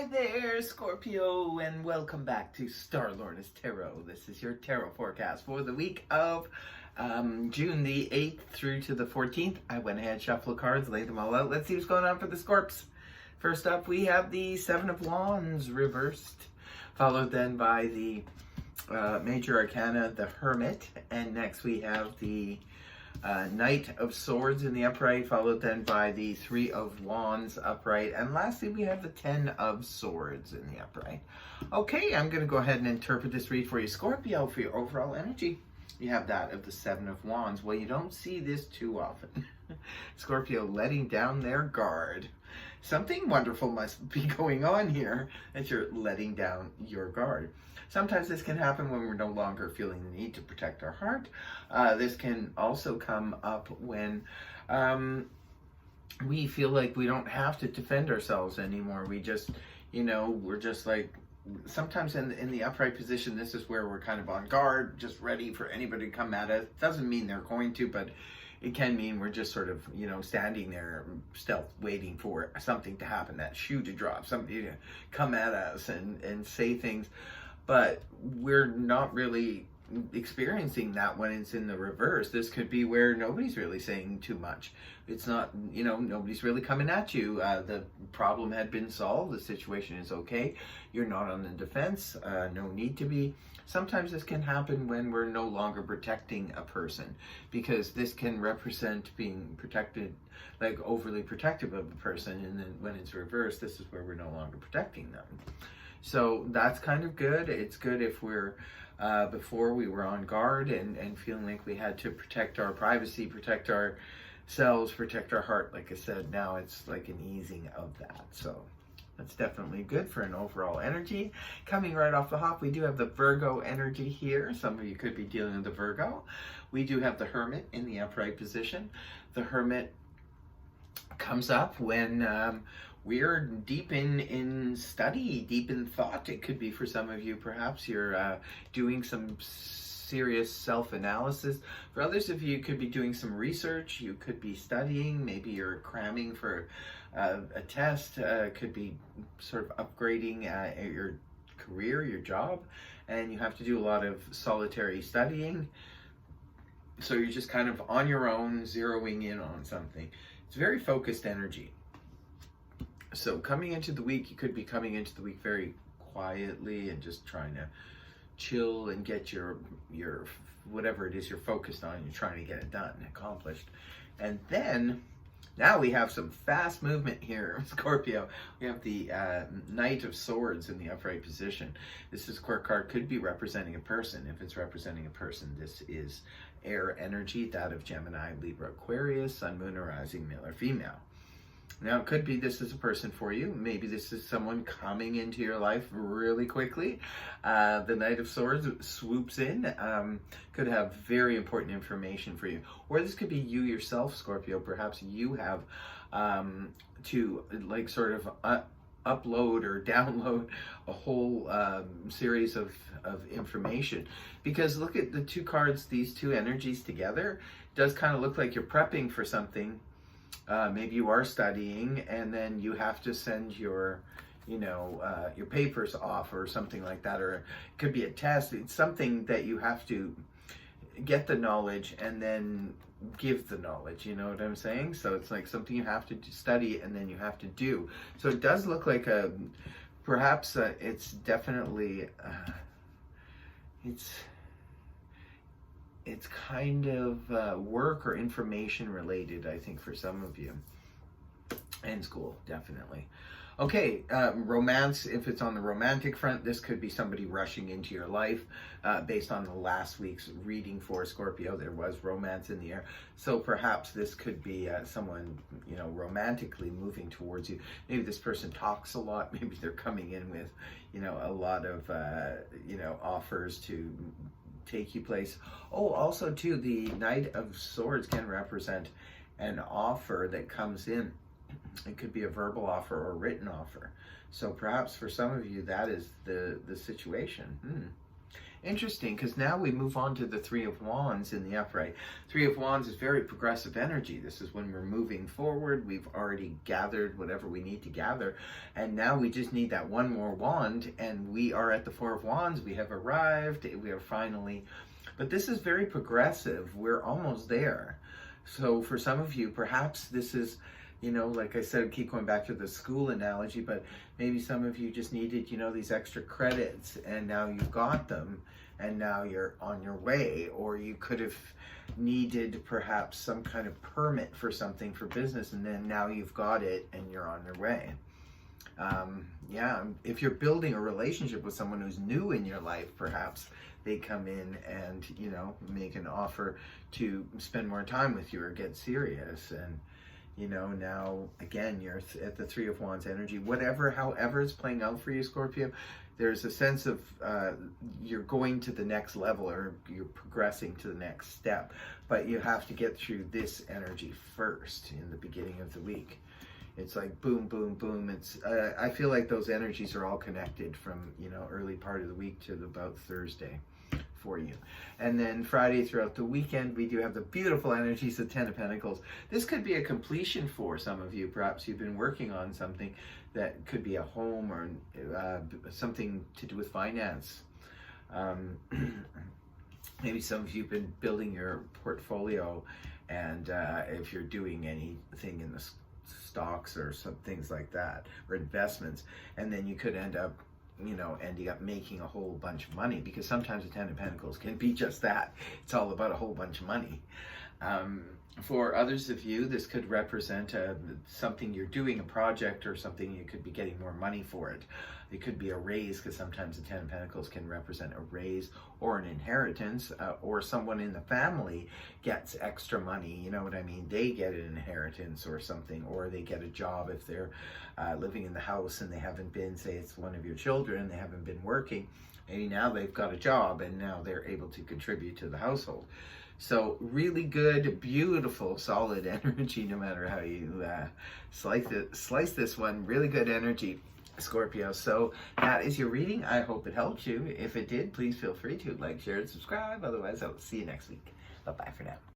Hi there, Scorpio, and welcome back to Star Lorna's Tarot. This is your tarot forecast for the week of June the 8th through to the 14th. I went ahead, shuffled cards, laid them all out. Let's see what's going on for the Scorps. First up, we have the Seven of Wands reversed, followed then by the Major Arcana, the Hermit, and next we have the Knight of Swords in the upright, followed then by the Three of Wands upright, and lastly we have the Ten of Swords in the upright. Okay, I'm going to go ahead and interpret this read for you, Scorpio, for your overall energy. You have that of the Seven of Wands. Well, you don't see this too often. Scorpio letting down their guard. Something wonderful must be going on here that you're letting down your guard. Sometimes this can happen when we're no longer feeling the need to protect our heart. This can also come up when we feel like we don't have to defend ourselves anymore. We just, we're just like, sometimes in the upright position, this is where we're kind of on guard, just ready for anybody to come at us. Doesn't mean they're going to, but it can mean we're just sort of, standing there stealth waiting for something to happen, that shoe to drop, somebody to come at us and say things. But we're not really experiencing that when it's in the reverse. This could be where nobody's really saying too much. It's not, nobody's really coming at you. The problem had been solved. The situation is okay. You're not on the defense. No need to be. Sometimes this can happen when we're no longer protecting a person, because this can represent being protected, like overly protective of a person. And then when it's reversed, this is where we're no longer protecting them. So that's kind of good. It's good if we're, before we were on guard and feeling like we had to protect our privacy, protect ourselves, protect our heart. Like I said, now it's like an easing of that. So that's definitely good for an overall energy. Coming right off the hop, we do have the Virgo energy here. Some of you could be dealing with the Virgo. We do have the Hermit in the upright position. The Hermit comes up when we're deep in study, deep in thought. It could be for some of you, perhaps you're doing some serious self-analysis. For others of you, could be doing some research. You could be studying. Maybe you're cramming for a test. Could be sort of upgrading your career, your job, and you have to do a lot of solitary studying. So you're just kind of on your own, zeroing in on something. It's very focused energy. So coming into the week, you could be coming into the week very quietly and just trying to chill and get your whatever it is you're focused on, you're trying to get it done and accomplished. And then now we have some fast movement here, Scorpio. We have the Knight of Swords in the upright position. This is square card, could be representing a person. If it's representing a person, this is air energy, that of Gemini, Libra, Aquarius, Sun, Moon, or Rising, male or female. Now, it could be this is a person for you. Maybe this is someone coming into your life really quickly. The Knight of Swords swoops in, could have very important information for you. Or this could be you yourself, Scorpio. Perhaps you have to like sort of upload or download a whole series of information. Because look at the two cards, these two energies together. It does kind of look like you're prepping for something. Maybe you are studying and then you have to send your papers off or something like that, or it could be a test. It's something that you have to get the knowledge and then give the knowledge, you know what I'm saying? So it's like something you have to study and then you have to do. So it does look like perhaps it's definitely, it's kind of work or information related, I think, for some of you. And school, definitely. Okay, romance, if it's on the romantic front, this could be somebody rushing into your life. Based on the last week's reading for Scorpio, there was romance in the air. So perhaps this could be someone, romantically moving towards you. Maybe this person talks a lot. Maybe they're coming in with, a lot of, offers to take you place. Oh, also too, the Knight of Swords can represent an offer that comes in. It could be a verbal offer or a written offer. So perhaps for some of you, that is the situation. interesting, because now we move on to the Three of Wands in the upright. Three of Wands is very progressive energy. This is when we're moving forward. We've already gathered whatever we need to gather, and now we just need that one more wand, and we are at the Four of Wands. We have arrived. We are finally, but this is very progressive. We're almost there. So for some of you, perhaps this is, you know, like I said, keep going back to the school analogy, but maybe some of you just needed, you know, these extra credits, and now you got them, and now you're on your way. Or you could have needed perhaps some kind of permit for something for business, and then now you've got it and you're on your way. Yeah, if you're building a relationship with someone who's new in your life, perhaps they come in and, you know, make an offer to spend more time with you or get serious. And you know, now again, you're at the Three of Wands energy. Whatever, however it's playing out for you, Scorpio, there's a sense of you're going to the next level, or you're progressing to the next step. But you have to get through this energy first in the beginning of the week. It's like boom, boom, boom. It's I feel like those energies are all connected from, you know, early part of the week to about Thursday for you. And then Friday throughout the weekend, we do have the beautiful energies of Ten of Pentacles. This could be a completion for some of you. Perhaps you've been working on something that could be a home, or something to do with finance. Maybe some of you have been building your portfolio, and if you're doing anything in the stocks or some things like that, or investments, and then you could end up, you know, ending up making a whole bunch of money, because sometimes the Ten of Pentacles can be just that. It's all about a whole bunch of money. For others of you, this could represent something you're doing, a project or something. You could be getting more money for it. It could be a raise, because sometimes the Ten of Pentacles can represent a raise or an inheritance, or someone in the family gets extra money. You know what I mean? They get an inheritance or something, or they get a job if they're living in the house and they haven't been, say it's one of your children, they haven't been working. Maybe now they've got a job and now they're able to contribute to the household. So really good, beautiful, solid energy, no matter how you slice this one. Really good energy, Scorpio. So that is your reading. I hope it helped you. If it did, please feel free to like, share, and subscribe. Otherwise, I'll see you next week. Bye-bye for now.